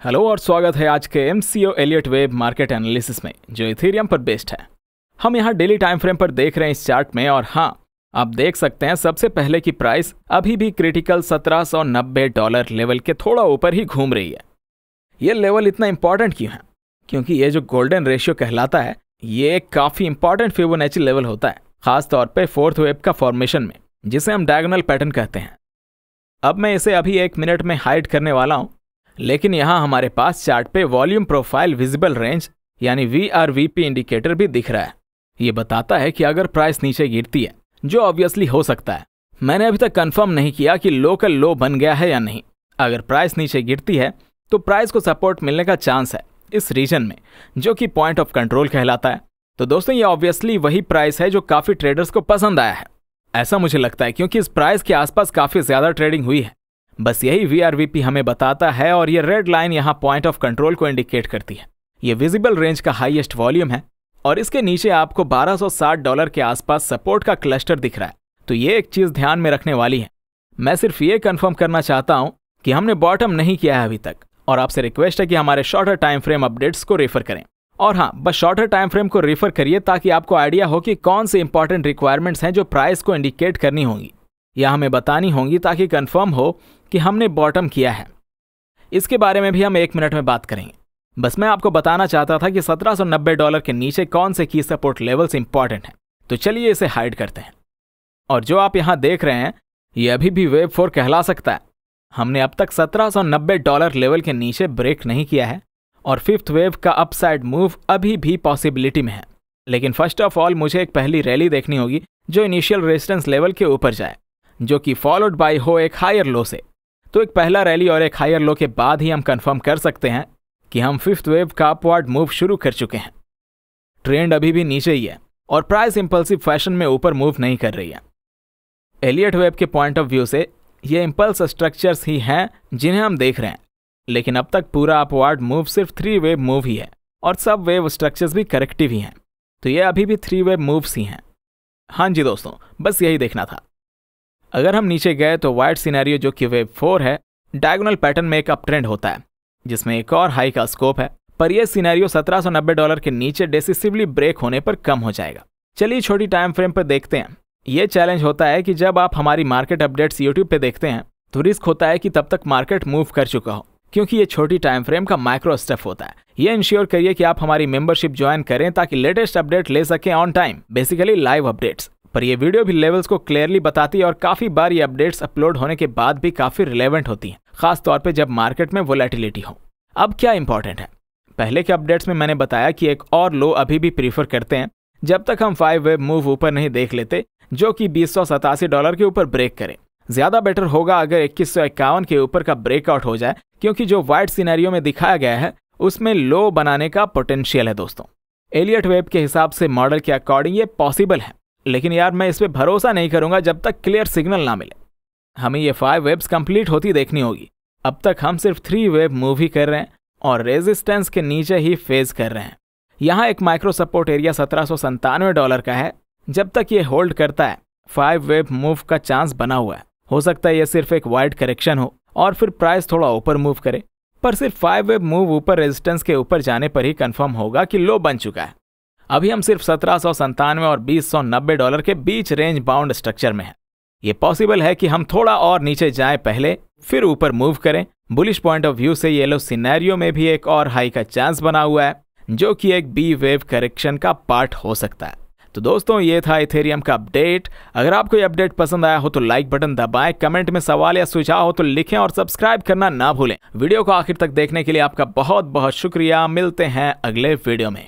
Hello और स्वागत है आज के MCO Elliott wave market analysis में जो इथेरियम पर बेस्ड है। हम यहाँ डेली टाइम फ्रेम पर देख रहे हैं इस चार्ट में, और हाँ आप देख सकते हैं सबसे पहले की प्राइस अभी भी क्रिटिकल $1790 लेवल के थोड़ा ऊपर ही घूम रही है। ये लेवल इतना इंपॉर्टेंट क्यों है? क्योंकि ये जो गोल्डन रेशियो कहलाता है ये एक काफ़ी इंपॉर्टेंट फिबोनाची लेवल होता है, खास तौर पे फोर्थ वेव का फॉर्मेशन में, जिसे हम डायगोनल पैटर्न कहते हैं। अब मैं इसे अभी 1 मिनट में हाइड करने वाला हूँ, लेकिन यहाँ हमारे पास चार्ट पे वॉल्यूम प्रोफाइल विजिबल रेंज यानी VRVP इंडिकेटर भी दिख रहा है। ये बताता है कि अगर प्राइस नीचे गिरती है, जो ऑब्वियसली हो सकता है, मैंने अभी तक कंफर्म नहीं किया कि लोकल लो बन गया है या नहीं। अगर प्राइस नीचे गिरती है तो प्राइस को सपोर्ट मिलने का चांस है इस रीजन में, जो कि पॉइंट ऑफ कंट्रोल कहलाता है। तो दोस्तों ये ऑब्वियसली वही प्राइस है जो काफ़ी ट्रेडर्स को पसंद आया है, ऐसा मुझे लगता है, क्योंकि इस प्राइस के आसपास काफ़ी ज़्यादा ट्रेडिंग हुई है। बस यही VRVP हमें बताता है, और ये रेड लाइन यहाँ पॉइंट ऑफ कंट्रोल को इंडिकेट करती है। ये विजिबल रेंज का हाईएस्ट वॉल्यूम है और इसके नीचे आपको $1260 के आसपास सपोर्ट का क्लस्टर दिख रहा है। तो ये एक चीज़ ध्यान में रखने वाली है। मैं सिर्फ ये कंफर्म करना चाहता हूँ कि हमने बॉटम नहीं किया है अभी तक, और आपसे रिक्वेस्ट है कि हमारे शॉर्टर टाइम फ्रेम अपडेट्स को रेफर करें। और हाँ, बस शॉर्टर टाइम फ्रेम को रेफर करिए ताकि आपको आइडिया हो कि कौन से इंपॉर्टेंट रिक्वायरमेंट्स हैं जो प्राइस को इंडिकेट करनी होंगी या हमें बतानी होंगी, ताकि कंफर्म हो कि हमने बॉटम किया है। इसके बारे में भी हम 1 मिनट में बात करेंगे। बस मैं आपको बताना चाहता था कि $1790 के नीचे कौन से की सपोर्ट लेवल्स इंपॉर्टेंट हैं। तो चलिए इसे हाइड करते हैं। और जो आप यहाँ देख रहे हैं ये अभी भी वेव 4 कहला सकता है। हमने अब तक $1790 लेवल के नीचे ब्रेक नहीं किया है, और फिफ्थ वेव का अपसाइड मूव अभी भी पॉसिबिलिटी में है। लेकिन फर्स्ट ऑफ ऑल मुझे एक पहली रैली देखनी होगी जो इनिशियल रेजिस्टेंस लेवल के ऊपर जाए, जो कि फॉलोड बाय हो एक हायर लो से। तो एक पहला रैली और एक हायर लो के बाद ही हम कंफर्म कर सकते हैं कि हम फिफ्थ वेव का अपवर्ड मूव शुरू कर चुके हैं। ट्रेंड अभी भी नीचे ही है और प्राइस इंपल्सिव फैशन में ऊपर मूव नहीं कर रही है। एलियट वेव के पॉइंट ऑफ व्यू से ये इंपल्स स्ट्रक्चर्स ही हैं जिन्हें हम देख रहे हैं, लेकिन अब तक पूरा अपवर्ड मूव सिर्फ 3 वेव मूव ही है, और सब वेव स्ट्रक्चर्स भी करेक्टिव ही हैं। तो ये अभी भी 3 वेव मूव्स ही हैं। हाँ जी दोस्तों, बस यही देखना था। अगर हम नीचे गए तो वाइड सिनेरियो जो कि वेव 4 है, डायगोनल पैटर्न में एक अप ट्रेंड होता है जिसमें एक और हाई का स्कोप है, पर यह सिनेरियो $1790 के नीचे डेसिसिवली ब्रेक होने पर कम हो जाएगा। चलिए छोटी टाइम फ्रेम पर देखते हैं। यह चैलेंज होता है कि जब आप हमारी मार्केट अपडेट्स यूट्यूब पे देखते हैं तो रिस्क होता है कि तब तक मार्केट मूव कर चुका हो, क्योंकि ये छोटी टाइम फ्रेम का माइक्रो स्टेप होता है। ये इंश्योर करिए कि आप हमारी मेंबरशिप ज्वाइन करें ताकि लेटेस्ट अपडेट ले सकें on time, basically live updates. पर ये वीडियो भी लेवल्स को क्लियरली बताती है, और काफी बार ये अपडेट्स अपलोड होने के बाद भी काफी रिलेवेंट होती हैं, खास तौर पे जब मार्केट में वोलेटिलिटी हो। अब क्या इंपॉर्टेंट है? पहले के अपडेट्स में मैंने बताया कि एक और लो अभी भी प्रीफर करते हैं जब तक हम 5 वेव मूव ऊपर नहीं देख लेते, जो कि $2087 के ऊपर ब्रेक करे। ज्यादा बेटर होगा अगर 2151 के ऊपर का ब्रेकआउट हो जाए, क्योंकि जो वाइड सिनेरियो में दिखाया गया है उसमें लो बनाने का पोटेंशियल है दोस्तों। एलियट वेव के हिसाब से मॉडल के अकॉर्डिंग ये पॉसिबल है, लेकिन यार मैं इस पे भरोसा नहीं करूंगा जब तक क्लियर सिग्नल ना मिले। हमें ये 5 वेव्स कंप्लीट होती देखनी होगी। अब तक हम सिर्फ 3 वेव मूव ही कर रहे हैं और रेजिस्टेंस के नीचे ही फेज कर रहे हैं। यहाँ एक माइक्रो सपोर्ट एरिया $1797 का है। जब तक ये होल्ड करता है 5 वेव मूव का चांस बना हुआ है। हो सकता है ये सिर्फ एक वाइड करेक्शन हो और फिर प्राइस थोड़ा ऊपर मूव करे, पर सिर्फ 5 वेव मूव ऊपर रेजिस्टेंस के ऊपर जाने पर ही कंफर्म होगा कि लो बन चुका है। अभी हम सिर्फ $1797 और $2090 के बीच रेंज बाउंड स्ट्रक्चर में है। ये पॉसिबल है कि हम थोड़ा और नीचे जाएं पहले, फिर ऊपर मूव करें। बुलिश पॉइंट ऑफ व्यू से येलो सिनेरियो में भी एक और हाई का चांस बना हुआ है, जो कि एक बी वेव करेक्शन का पार्ट हो सकता है। तो दोस्तों ये था इथेरियम का अपडेट। अगर आपको ये अपडेट पसंद आया हो तो लाइक बटन दबाएं, कमेंट में सवाल या सुझाव हो तो लिखें, और सब्सक्राइब करना ना भूलें। वीडियो को आखिर तक देखने के लिए आपका बहुत बहुत शुक्रिया। मिलते हैं अगले वीडियो में।